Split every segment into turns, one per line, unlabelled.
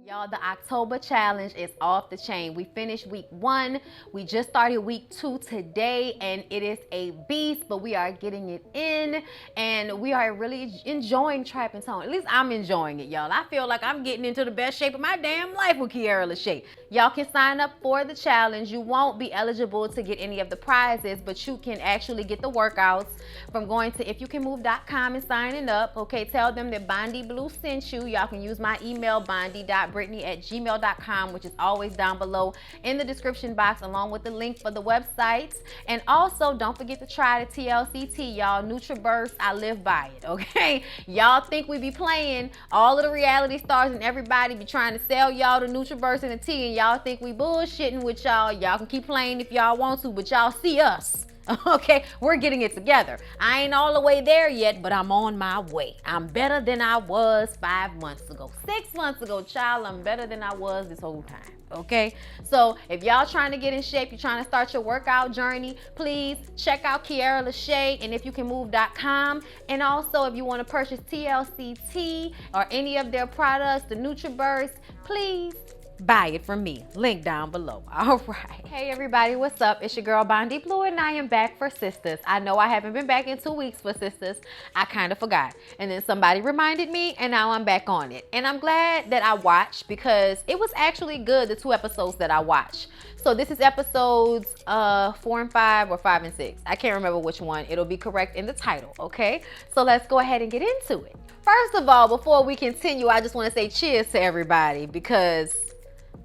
Y'all, the October challenge is off the chain. We finished week 1. We just started week 2 today, and it is a beast, but we are getting it in, and we are really enjoying Trap and Tone. At least I'm enjoying it, y'all. I feel like I'm getting into the best shape of my damn life with LASHAE. Y'all can sign up for the challenge. You won't be eligible to get any of the prizes, but you can actually get the workouts from going to ifyoucanmove.com and signing up. Okay, tell them that Bondy Blue sent you. Y'all can use my email, bondy.brittany@gmail.com, which is always down below in the description box, along with the link for the websites. And also, don't forget to try the TLCT, y'all. NutriBurst, I live by it, okay? Y'all think we be playing, all of the reality stars and everybody be trying to sell y'all the NutriBurst and the tea, and y'all think we bullshitting with y'all. Y'all can keep playing if y'all want to, but y'all see us. Okay, we're getting it together. I ain't all the way there yet, but I'm on my way. I'm better than I was 5 months ago. 6 months ago, child, I'm better than I was this whole time. Okay, so if y'all trying to get in shape, you're trying to start your workout journey, please check out LASHAE and ifyoucanmove.com. And also, if you want to purchase TLCT or any of their products, the NutriBurst, please buy it from me. Link down below. All right. Hey everybody, what's up? It's your girl Bondy Blue, and I am back for Sistas. I know I haven't been back in 2 weeks for Sistas. I kind of forgot. And then somebody reminded me, and now I'm back on it. And I'm glad that I watched, because it was actually good, the 2 episodes that I watched. So this is episodes 4 and 5, or 5 and 6. I can't remember which one. It'll be correct in the title, okay? So let's go ahead and get into it. First of all, before we continue, I just want to say cheers to everybody, because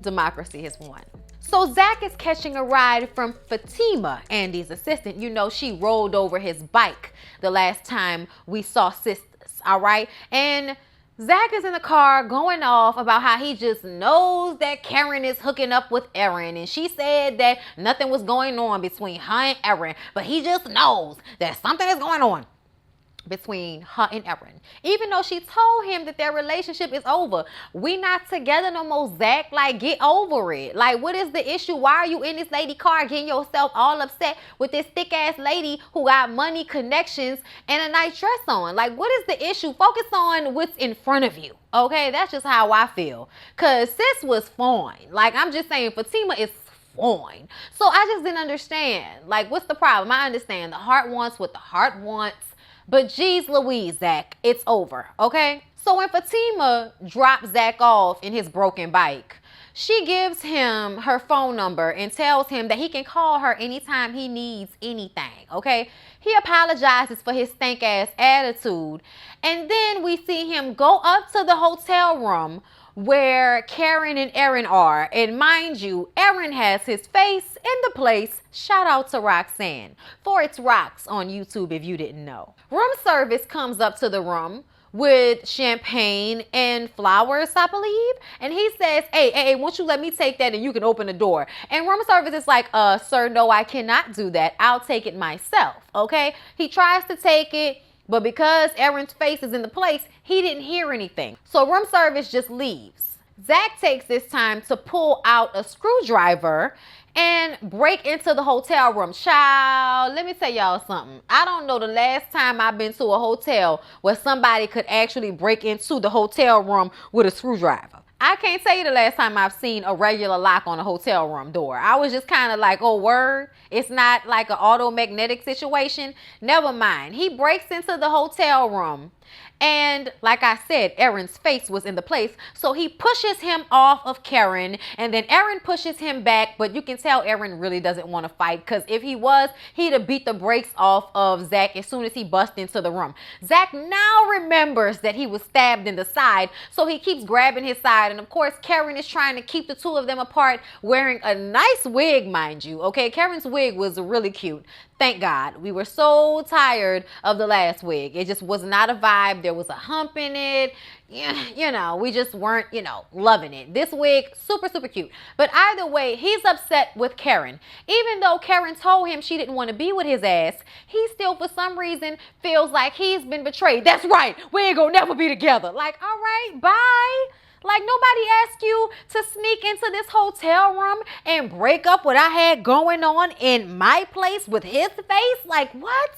democracy has won. So Zach is catching a ride from Fatima, Andy's assistant. You know, she rolled over his bike the last time we saw Sistas, all right? And Zach is in the car going off about how he just knows that Karen is hooking up with Aaron. And she said that nothing was going on between her and Aaron, but he just knows that something is going on between her and Aaron, even though she told him that their relationship is over. We not together no more, Zach. Like, get over it. Like, what is the issue? Why are you in this lady car getting yourself all upset with this thick ass lady who got money, connections, and a nice dress on? Like, what is the issue? Focus on what's in front of you. Okay, that's just how I feel. Cause sis was fine. Like, I'm just saying, Fatima is fine. So I just didn't understand. Like, what's the problem? I understand the heart wants what the heart wants. But geez Louise, Zach, it's over, okay? So when Fatima drops Zach off in his broken bike, she gives him her phone number and tells him that he can call her anytime he needs anything, okay? He apologizes for his stank-ass attitude, and then we see him go up to the hotel room where Karen and Aaron are. And mind you, Aaron has his face in the place. Shout out to Roxanne for its rocks on YouTube if you didn't know. Room service comes up to the room with champagne and flowers, I believe. And he says, hey, won't you let me take that and you can open the door? And room service is like, sir, no, I cannot do that. I'll take it myself, okay? He tries to take it, but because Aaron's face is in the place, he didn't hear anything. So room service just leaves. Zach takes this time to pull out a screwdriver and break into the hotel room. Child, let me tell y'all something. I don't know the last time I've been to a hotel where somebody could actually break into the hotel room with a screwdriver. I can't tell you the last time I've seen a regular lock on a hotel room door. I was just kind of like, oh, word? It's not like an auto-magnetic situation? Never mind. He breaks into the hotel room. And like I said, Aaron's face was in the place. So he pushes him off of Karen, and then Aaron pushes him back. But you can tell Aaron really doesn't want to fight, because if he was, he'd have beat the brakes off of Zach as soon as he bust into the room. Zach now remembers that he was stabbed in the side, so he keeps grabbing his side. And of course, Karen is trying to keep the two of them apart, wearing a nice wig, mind you. Okay, Karen's wig was really cute. Thank God. We were so tired of the last wig. It just was not a vibe. There was a hump in it. Yeah, you know, we just weren't, loving it. This wig, super, super cute. But either way, he's upset with Karen. Even though Karen told him she didn't want to be with his ass, he still, for some reason, feels like he's been betrayed. That's right. We ain't gonna never be together. Like, all right, bye. Like, nobody asked you to sneak into this hotel room and break up what I had going on in my place with his face? Like, what?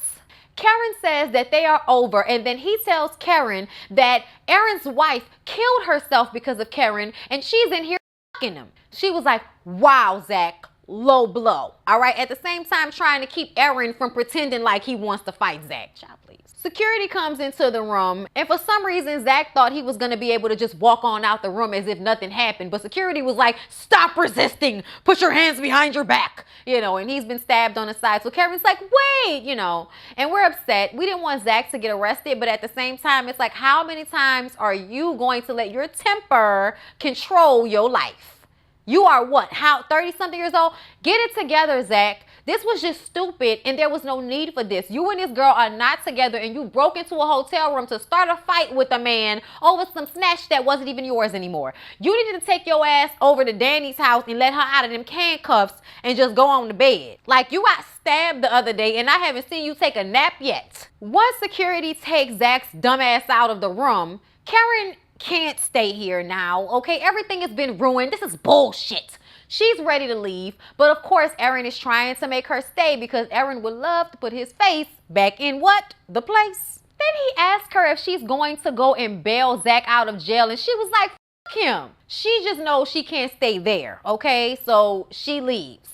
Karen says that they are over, and then he tells Karen that Aaron's wife killed herself because of Karen, and she's in here fucking him. She was like, wow, Zach, low blow. All right, at the same time trying to keep Aaron from pretending like he wants to fight Zach. Child, please. Security comes into the room, and for some reason, Zach thought he was going to be able to just walk on out the room as if nothing happened. But security was like, stop resisting. Put your hands behind your back. You know, and he's been stabbed on the side. So Karen's like, wait, you know, and we're upset. We didn't want Zach to get arrested. But at the same time, it's like, how many times are you going to let your temper control your life? You are what? How 30-something years old? Get it together, Zach. This was just stupid, and there was no need for this. You and this girl are not together, and you broke into a hotel room to start a fight with a man over some snatch that wasn't even yours anymore. You needed to take your ass over to Danny's house and let her out of them handcuffs and just go on to bed. Like, you got stabbed the other day, and I haven't seen you take a nap yet. Once security takes Zach's dumb ass out of the room, Karen can't stay here now, okay? Everything has been ruined. This is bullshit. She's ready to leave, but of course, Aaron is trying to make her stay because Aaron would love to put his face back in what? The place. Then he asked her if she's going to go and bail Zach out of jail, and she was like, fuck him. She just knows she can't stay there, okay? So she leaves.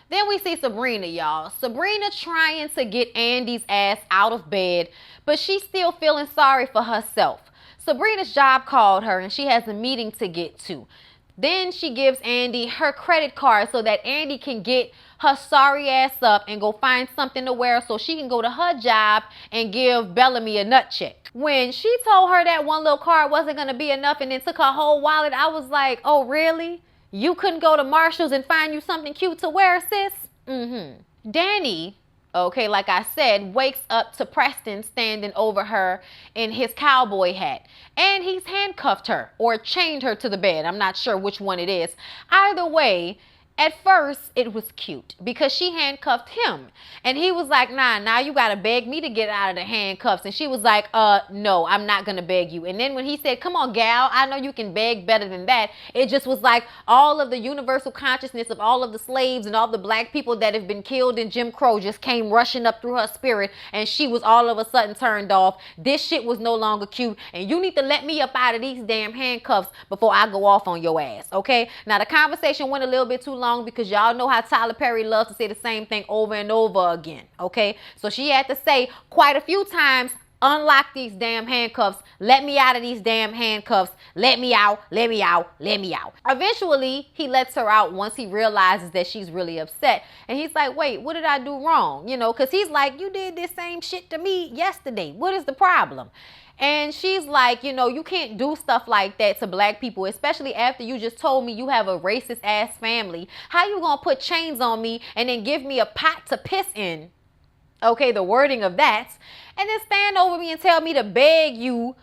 Then we see Sabrina, y'all. Sabrina trying to get Andy's ass out of bed, but she's still feeling sorry for herself. Sabrina's job called her, and she has a meeting to get to. Then she gives Andy her credit card so that Andy can get her sorry ass up and go find something to wear so she can go to her job and give Bellamy a nut check. When she told her that one little card wasn't going to be enough and then took her whole wallet, I was like, oh, really? You couldn't go to Marshall's and find you something cute to wear, sis? Danny, okay, like I said, wakes up to Preston standing over her in his cowboy hat. And he's handcuffed her or chained her to the bed. I'm not sure which one it is. Either way, at first, it was cute because she handcuffed him. And he was like, nah, now you got to beg me to get out of the handcuffs. And she was like, no, I'm not going to beg you. And then when he said, come on, gal, I know you can beg better than that. It just was like all of the universal consciousness of all of the slaves and all the black people that have been killed in Jim Crow just came rushing up through her spirit. And she was all of a sudden turned off. This shit was no longer cute. And you need to let me up out of these damn handcuffs before I go off on your ass. Okay. Now, the conversation went a little bit too long because y'all know how Tyler Perry loves to say the same thing over and over again, okay? So she had to say quite a few times, unlock these damn handcuffs, let me out of these damn handcuffs, let me out, let me out, let me out. Eventually, he lets her out once he realizes that she's really upset. And he's like, wait, what did I do wrong? You know, because he's like, you did this same shit to me yesterday. What is the problem? And she's like, you know, you can't do stuff like that to black people, especially after you just told me you have a racist ass family. How you gonna put chains on me and then give me a pot to piss in? Okay, the wording of that. And then stand over me and tell me to beg you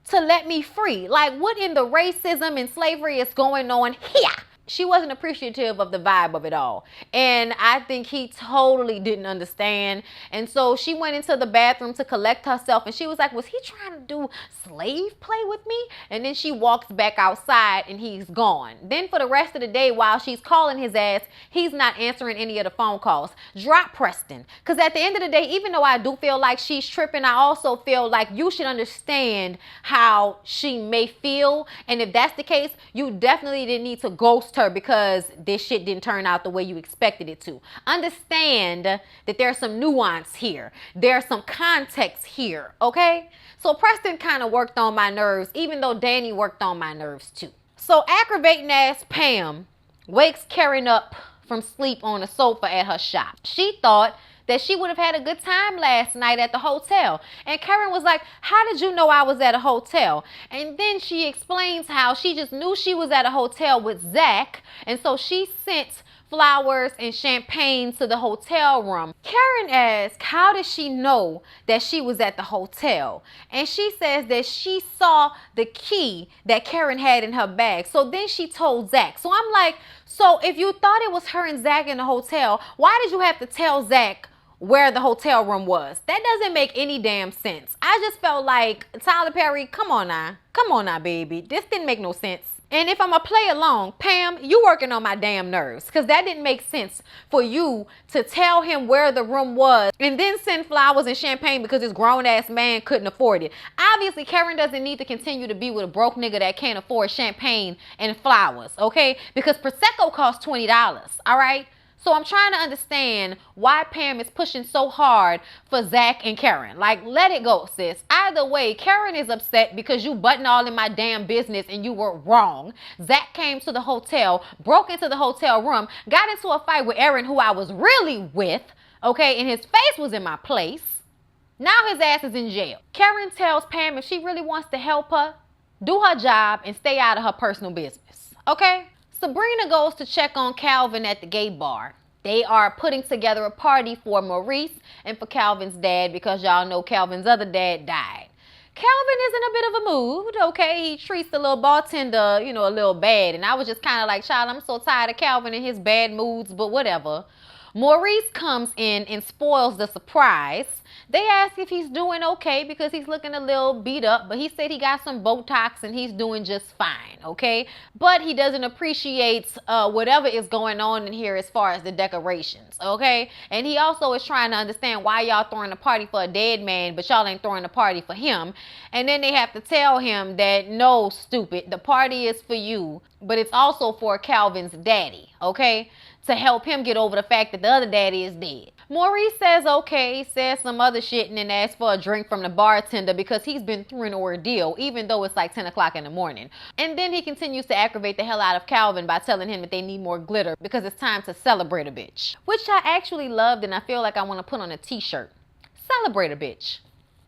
to let me free. Like, what in the racism and slavery is going on here? She wasn't appreciative of the vibe of it all. And I think he totally didn't understand. And so she went into the bathroom to collect herself. And she was like, was he trying to do slave play with me? And then she walks back outside and he's gone. Then for the rest of the day, while she's calling his ass, he's not answering any of the phone calls. Drop Preston. Because at the end of the day, even though I do feel like she's tripping, I also feel like you should understand how she may feel. And if that's the case, you definitely didn't need to ghost her because this shit didn't turn out the way you expected it to. Understand that there's some nuance here. There's some context here, okay? So Preston kind of worked on my nerves, even though Danny worked on my nerves too. So aggravating ass Pam wakes Karen up from sleep on the sofa at her shop. She thought that she would have had a good time last night at the hotel. And Karen was like, how did you know I was at a hotel? And then she explains how she just knew she was at a hotel with Zach. And so she sent flowers and champagne to the hotel room. Karen asked, how did she know that she was at the hotel? And she says that she saw the key that Karen had in her bag. So then she told Zach. So I'm like, so if you thought it was her and Zach in the hotel, why did you have to tell Zach where the hotel room was? That doesn't make any damn sense. I just felt like, Tyler Perry, come on now, baby. This didn't make no sense. And if I'm going to play along, Pam, you working on my damn nerves, because that didn't make sense for you to tell him where the room was and then send flowers and champagne because this grown-ass man couldn't afford it. Obviously, Karen doesn't need to continue to be with a broke nigga that can't afford champagne and flowers, okay? Because Prosecco costs $20, all right? So I'm trying to understand why Pam is pushing so hard for Zach and Karen. Like, let it go, sis. Either way, Karen is upset because you button all in my damn business and you were wrong. Zach came to the hotel, broke into the hotel room, got into a fight with Aaron, who I was really with, okay, and his face was in my place. Now his ass is in jail. Karen tells Pam if she really wants to help her, do her job and stay out of her personal business, okay? Sabrina goes to check on Calvin at the gay bar. They are putting together a party for Maurice and for Calvin's dad because y'all know Calvin's other dad died. Calvin is in a bit of a mood, okay? He treats the little bartender, you know, a little bad. And I was just kind of like, child, I'm so tired of Calvin and his bad moods, but whatever. Maurice comes in and spoils the surprise. They ask if he's doing okay because he's looking a little beat up, but he said he got some Botox and he's doing just fine, okay? But he doesn't appreciate whatever is going on in here as far as the decorations, okay? And he also is trying to understand why y'all throwing a party for a dead man, but y'all ain't throwing a party for him. And then they have to tell him that, no, stupid, the party is for you, but it's also for Calvin's daddy, okay? To help him get over the fact that the other daddy is dead. Maurice says okay, says some other shit, and then asks for a drink from the bartender because he's been through an ordeal, even though it's like 10 o'clock in the morning. And then he continues to aggravate the hell out of Calvin by telling him that they need more glitter because it's time to celebrate a bitch. Which I actually loved, and I feel like I want to put on a t-shirt. Celebrate a bitch.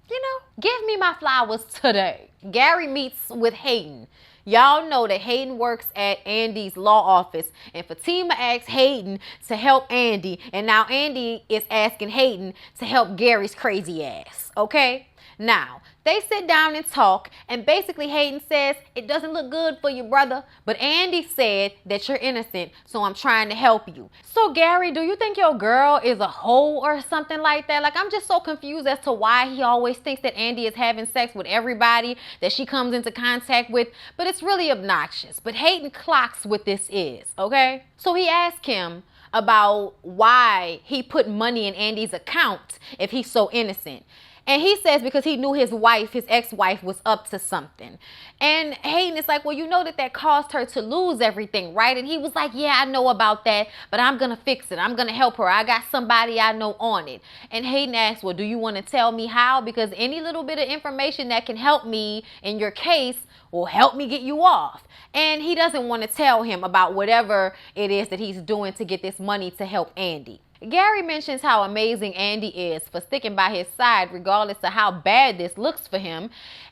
You know, give me my flowers today. Gary meets with Hayden. Y'all know that Hayden works at Andy's law office, and Fatima asked Hayden to help Andy, and now Andy is asking Hayden to help Gary's crazy ass, okay? Now, they sit down and talk, and basically Hayden says, it doesn't look good for you, brother, but Andy said that you're innocent, so I'm trying to help you. So Gary, do you think your girl is a hoe or something like that? Like, I'm just so confused as to why he always thinks that Andy is having sex with everybody that she comes into contact with, but it's really obnoxious. But Hayden clocks what this is, okay? So he asked him about why he put money in Andy's account if he's so innocent. And he says because he knew his wife, his ex-wife, was up to something. And Hayden is like, well, you know that caused her to lose everything, right? And he was like, yeah, I know about that, but I'm going to fix it. I'm going to help her. I got somebody I know on it. And Hayden asks, well, do you want to tell me how? Because any little bit of information that can help me in your case will help me get you off. And he doesn't want to tell him about whatever it is that he's doing to get this money to help Andy. Gary mentions how amazing Andy is for sticking by his side regardless of how bad this looks for him.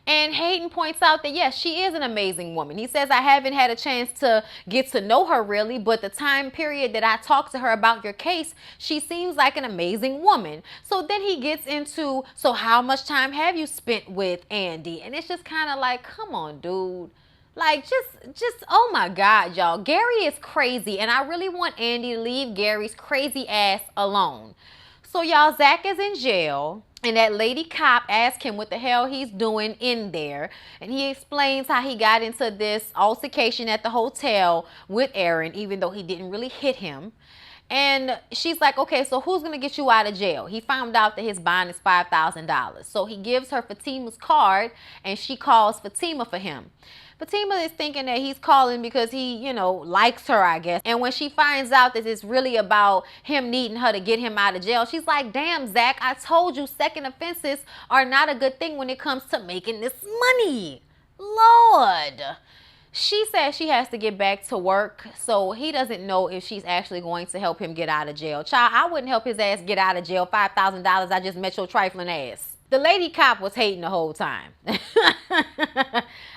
And Hayden points out that, yes, she is an amazing woman. He says, I haven't had a chance to get to know her really, but the time period that I talked to her about your case, she seems like an amazing woman. So then he gets into, so how much time have you spent with Andy? And it's just kind of like, come on, dude. Like, just, oh my God, y'all. Gary is crazy, and I really want Andy to leave Gary's crazy ass alone. So, y'all, Zach is in jail, and that lady cop asked him what the hell he's doing in there. And he explains how he got into this altercation at the hotel with Aaron, even though he didn't really hit him. And she's like, okay, so who's going to get you out of jail? He found out that his bond is $5,000. So he gives her Fatima's card, and she calls Fatima for him. Fatima is thinking that he's calling because he, you know, likes her, I guess. And when she finds out that it's really about him needing her to get him out of jail, she's like, damn, Zach, I told you second offenses are not a good thing when it comes to making this money. Lord. She says she has to get back to work, so he doesn't know if she's actually going to help him get out of jail. Child, I wouldn't help his ass get out of jail. $5,000, I just met your trifling ass. The lady cop was hating the whole time.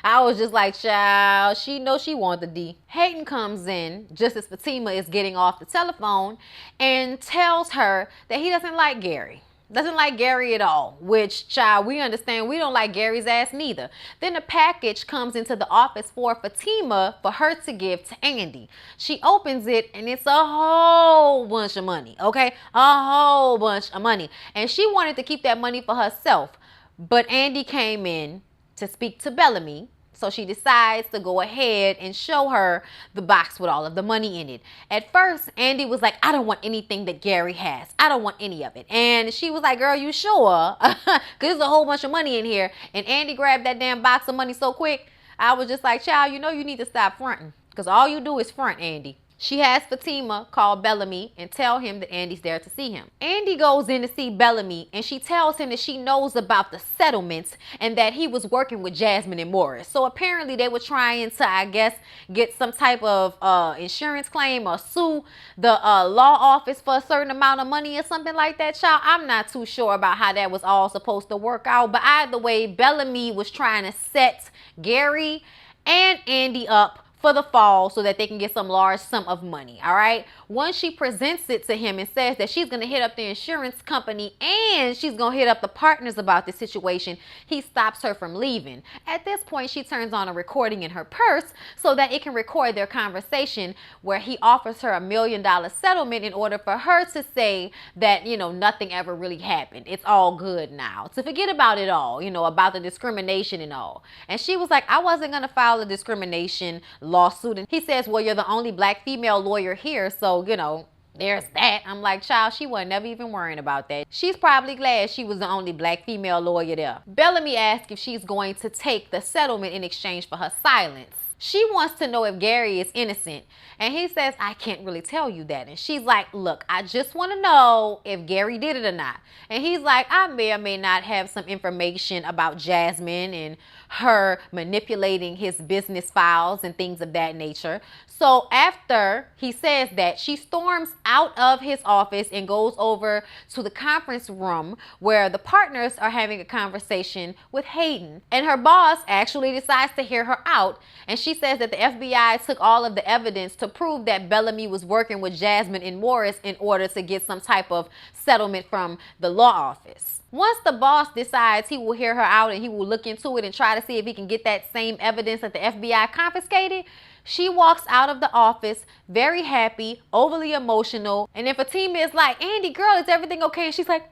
I was just like, child, she knows she wants the D. Hayden comes in just as Fatima is getting off the telephone and tells her that he doesn't like Gary. Doesn't like Gary at all, which, child, we understand we don't like Gary's ass neither. Then a package comes into the office for Fatima for her to give to Andy. She opens it and it's a whole bunch of money, okay? A whole bunch of money. And she wanted to keep that money for herself. But Andy came in to speak to Bellamy So she decides to go ahead and show her the box with all of the money in it. At first, Andy was like, I don't want anything that Gary has. I don't want any of it. And she was like, girl, you sure? Because there's a whole bunch of money in here. And Andy grabbed that damn box of money so quick, I was just like, child, you know you need to stop fronting. Because all you do is front, Andy. She has Fatima call Bellamy and tell him that Andy's there to see him. Andy goes in to see Bellamy and she tells him that she knows about the settlements and that he was working with Jasmine and Morris. So apparently they were trying to, I guess, get some type of insurance claim or sue the law office for a certain amount of money or something like that, child. I'm not too sure about how that was all supposed to work out. But either way, Bellamy was trying to set Gary and Andy up for the fall so that they can get some large sum of money. All right. Once she presents it to him and says that she's going to hit up the insurance company and she's going to hit up the partners about this situation, he stops her from leaving. At this point, she turns on a recording in her purse so that it can record their conversation where he offers her $1 million settlement in order for her to say that, you know, nothing ever really happened. It's all good now. To forget about it all, you know, about the discrimination and all. And she was like, I wasn't going to file a discrimination lawsuit. And he says, well, you're the only black female lawyer here, so you know, there's that. I'm like, child, she wasn't never even worrying about that. She's probably glad she was the only black female lawyer there. Bellamy asks if she's going to take the settlement in exchange for her silence. She wants to know if Gary is innocent. And he says, I can't really tell you that. And she's like, look, I just want to know if Gary did it or not. And he's like, I may or may not have some information about Jasmine and her manipulating his business files and things of that nature. So after he says that, she storms out of his office and goes over to the conference room where the partners are having a conversation with Hayden. And her boss actually decides to hear her out. And she says that the FBI took all of the evidence to prove that Bellamy was working with Jasmine and Morris in order to get some type of settlement from the law office. Once the boss decides he will hear her out and he will look into it and try to see if he can get that same evidence that the FBI confiscated, she walks out of the office very happy, overly emotional. And then Fatima is like, Andy, girl, is everything okay? And she's like,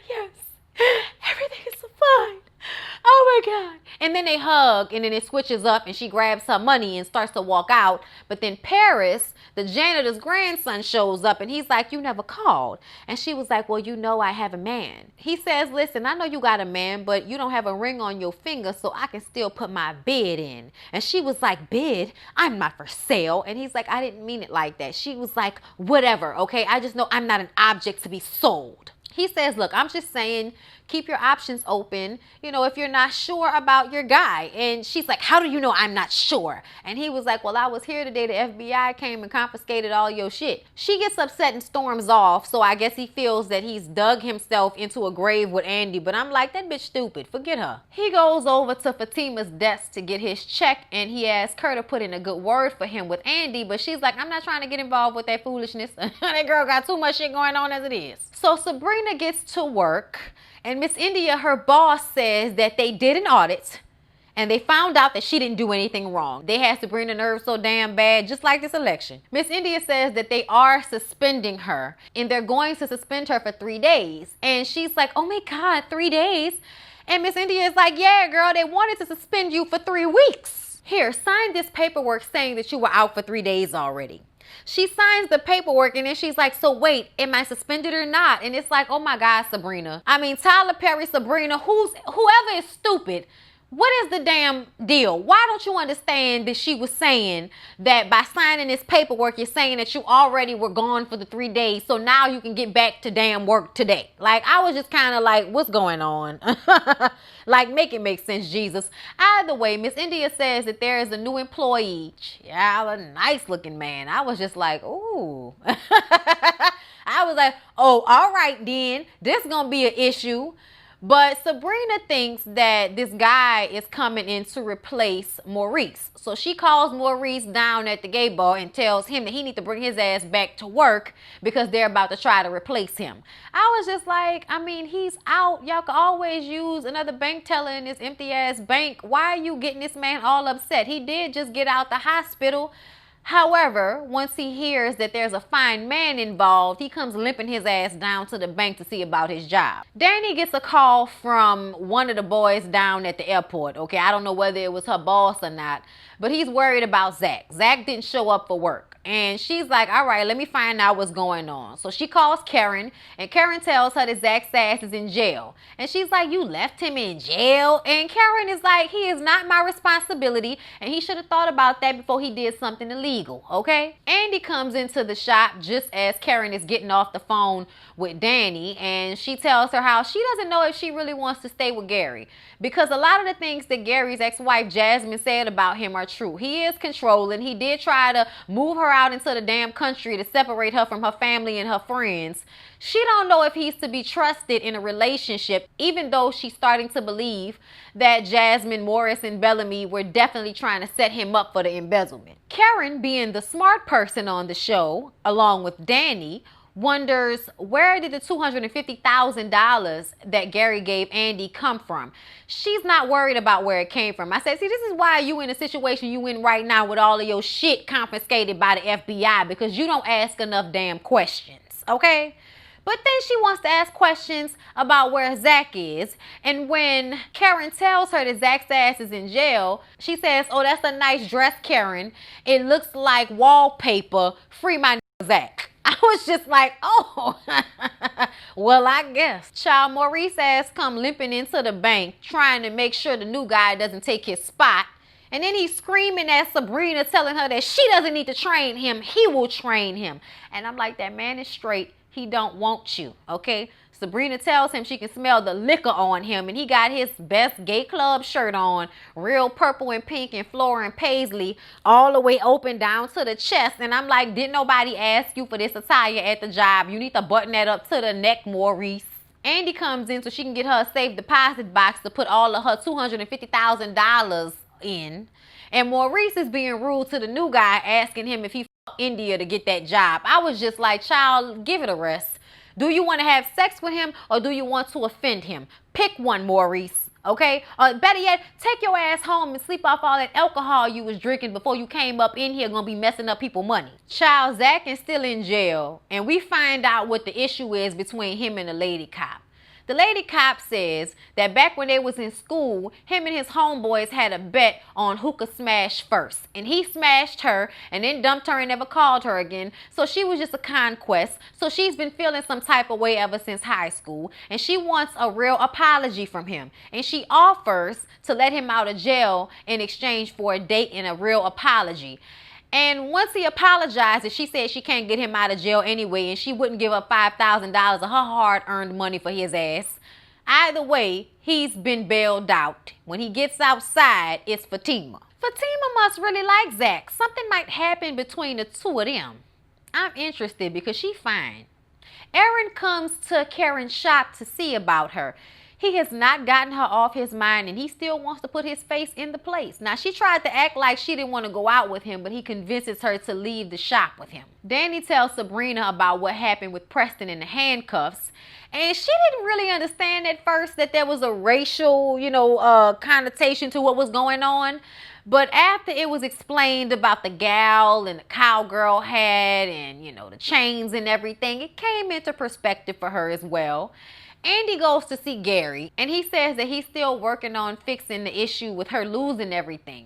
yes, everything is fine. Oh my God. And then they hug and then it switches up and she grabs her money and starts to walk out. But then Paris, the janitor's grandson, shows up and he's like, you never called. And she was like, well, you know, I have a man. He says, listen, I know you got a man, but you don't have a ring on your finger, so I can still put my bid in. And she was like, bid? I'm not for sale. And he's like, I didn't mean it like that. She was like, whatever. Okay. I just know I'm not an object to be sold. He says, look, I'm just saying, keep your options open, you know, if you're not sure about your guy. And she's like, how do you know I'm not sure? And he was like, well, I was here today. The FBI came and confiscated all your shit. She gets upset and storms off. So I guess he feels that he's dug himself into a grave with Andy. But I'm like, that bitch stupid. Forget her. He goes over to Fatima's desk to get his check. And he asks her to put in a good word for him with Andy. But she's like, I'm not trying to get involved with that foolishness. That girl got too much shit going on as it is. So Sabrina gets to work. And Miss India, her boss, says that they did an audit and they found out that she didn't do anything wrong. They had Sabrina nerves so damn bad, just like this election. Miss India says that they are suspending her and they're going to suspend her for 3 days. And she's like, oh my God, 3 days? And Miss India is like, yeah, girl, they wanted to suspend you for 3 weeks. Here, sign this paperwork saying that you were out for 3 days already. She signs the paperwork and then she's like, so wait, am I suspended or not? And it's like, oh my God, Sabrina. I mean, Tyler Perry, Sabrina, whoever is stupid, what is the damn deal? Why don't you understand that she was saying that by signing this paperwork, you're saying that you already were gone for the 3 days. So now you can get back to damn work today. Like, I was just kind of like, what's going on? Like, make it make sense, Jesus. Either way, Miss India says that there is a new employee. Yeah, a nice looking man. I was just like, ooh. I was like, oh, all right then. This is going to be an issue. But Sabrina thinks that this guy is coming in to replace Maurice. So she calls Maurice down at the gay bar and tells him that he needs to bring his ass back to work because they're about to try to replace him. I was just like, I mean, he's out. Y'all can always use another bank teller in this empty ass bank. Why are you getting this man all upset? He did just get out the hospital. However, once he hears that there's a fine man involved, he comes limping his ass down to the bank to see about his job. Danny gets a call from one of the boys down at the airport. Okay, I don't know whether it was her boss or not, but he's worried about Zach. Zach didn't show up for work. And she's like, all right, let me find out what's going on. So she calls Karen, and Karen tells her that Zach's ass is in jail. And she's like, you left him in jail? And Karen is like, he is not my responsibility, and he should have thought about that before he did something illegal, okay? Andy comes into the shop just as Karen is getting off the phone with Danny, and she tells her how she doesn't know if she really wants to stay with Gary, because a lot of the things that Gary's ex-wife Jasmine said about him are true. He is controlling. He did try to move her out into the damn country to separate her from her family and her friends. She don't know if he's to be trusted in a relationship, even though she's starting to believe that Jasmine, Morris, and Bellamy were definitely trying to set him up for the embezzlement. Karen, being the smart person on the show, along with Danny, wonders, where did the $250,000 that Gary gave Andy come from? She's not worried about where it came from. I said, see, this is why you in the situation you in right now with all of your shit confiscated by the FBI, because you don't ask enough damn questions, okay? But then she wants to ask questions about where Zach is. And when Karen tells her that Zach's ass is in jail, she says, oh, that's a nice dress, Karen. It looks like wallpaper. Free my Zach. I was just like, oh, well, I guess. Child, Maurice ass come limping into the bank trying to make sure the new guy doesn't take his spot. And then he's screaming at Sabrina, telling her that she doesn't need to train him. He will train him. And I'm like, that man is straight. He don't want you, okay? Sabrina tells him she can smell the liquor on him, and he got his best gay club shirt on, real purple and pink and floral and paisley, all the way open down to the chest. And I'm like, didn't nobody ask you for this attire at the job? You need to button that up to the neck, Maurice. Andy comes in so she can get her a safe deposit box to put all of her $250,000 in. And Maurice is being rude to the new guy, asking him if he fucked India to get that job. I was just like, child, give it a rest. Do you want to have sex with him, or do you want to offend him? Pick one, Maurice, okay? Better yet, take your ass home and sleep off all that alcohol you was drinking before you came up in here gonna be messing up people's money. Child, Zach is still in jail, and we find out what the issue is between him and the lady cop. The lady cop says that back when they was in school, him and his homeboys had a bet on who could smash first. And he smashed her and then dumped her and never called her again. So she was just a conquest. So she's been feeling some type of way ever since high school. And she wants a real apology from him. And she offers to let him out of jail in exchange for a date and a real apology. And once he apologizes, she said she can't get him out of jail anyway, and she wouldn't give up $5,000 of her hard-earned money for his ass. Either way, he's been bailed out. When he gets outside, it's Fatima. Fatima must really like Zach. Something might happen between the two of them. I'm interested because she's fine. Aaron comes to Karen's shop to see about her. He has not gotten her off his mind, and he still wants to put his face in the place. Now, she tried to act like she didn't want to go out with him, but he convinces her to leave the shop with him. Danny tells Sabrina about what happened with Preston in the handcuffs, and she didn't really understand at first that there was a racial, connotation to what was going on. But after it was explained about the gal and the cowgirl hat and, the chains and everything, it came into perspective for her as well. Andy goes to see Gary, and he says that he's still working on fixing the issue with her losing everything.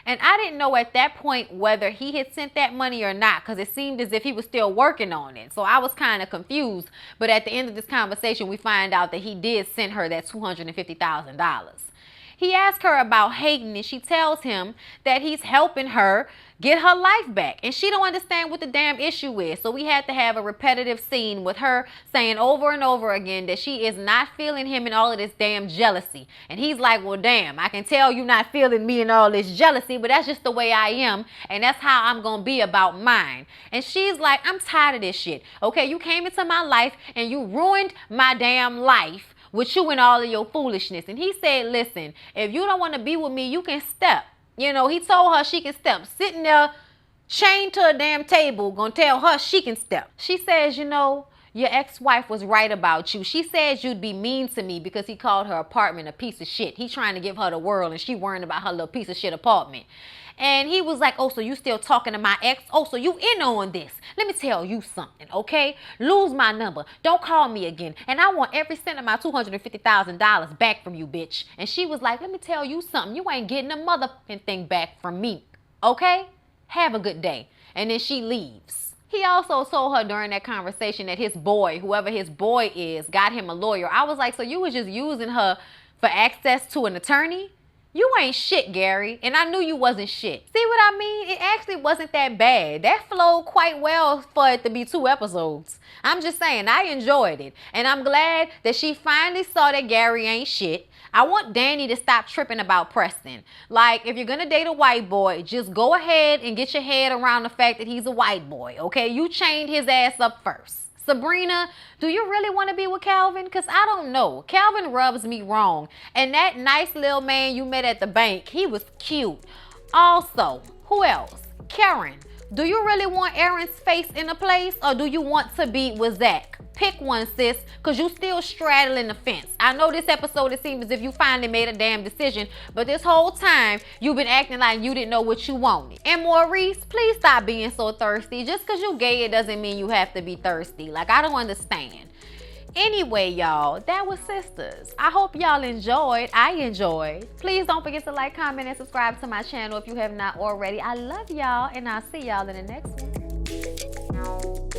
And I didn't know at that point whether he had sent that money or not, because it seemed as if he was still working on it. So I was kind of confused. But at the end of this conversation, we find out that he did send her that $250,000. He asks her about Hayden, and she tells him that he's helping her get her life back. And she don't understand what the damn issue is. So we had to have a repetitive scene with her saying over and over again that she is not feeling him in all of this damn jealousy. And he's like, well, damn, I can tell you not feeling me in all this jealousy, but that's just the way I am. And that's how I'm going to be about mine. And she's like, I'm tired of this shit. Okay, you came into my life and you ruined my damn life with you and all of your foolishness. And he said, listen, if you don't want to be with me, you can step. He told her she can step. Sitting there chained to a damn table, gonna tell her she can step. She says, your ex-wife was right about you. She said you'd be mean to me because he called her apartment a piece of shit. He's trying to give her the world and she worrying about her little piece of shit apartment. And he was like, oh, so you still talking to my ex? Oh, so you in on this? Let me tell you something, okay? Lose my number. Don't call me again. And I want every cent of my $250,000 back from you, bitch. And she was like, let me tell you something. You ain't getting a motherfucking thing back from me, okay? Have a good day. And then she leaves. He also told her during that conversation that his boy, whoever his boy is, got him a lawyer. I was like, so you was just using her for access to an attorney? You ain't shit, Gary, and I knew you wasn't shit. See what I mean? It actually wasn't that bad. That flowed quite well for it to be 2 episodes. I'm just saying, I enjoyed it. And I'm glad that she finally saw that Gary ain't shit. I want Danny to stop tripping about Preston. Like, if you're gonna date a white boy, just go ahead and get your head around the fact that he's a white boy, okay? You chained his ass up first. Sabrina, do you really want to be with Calvin? Because I don't know. Calvin rubs me wrong. And that nice little man you met at the bank, he was cute. Also, who else? Karen, do you really want Aaron's face in a place, or do you want to be with Zach? Pick one, sis, because you still straddling the fence. I know this episode, it seems as if you finally made a damn decision, but this whole time, you've been acting like you didn't know what you wanted. And Maurice, please stop being so thirsty. Just because you gay, it doesn't mean you have to be thirsty. Like, I don't understand. Anyway, y'all, that was Sistas. I hope y'all enjoyed. I enjoyed. Please don't forget to like, comment, and subscribe to my channel if you have not already. I love y'all, and I'll see y'all in the next one.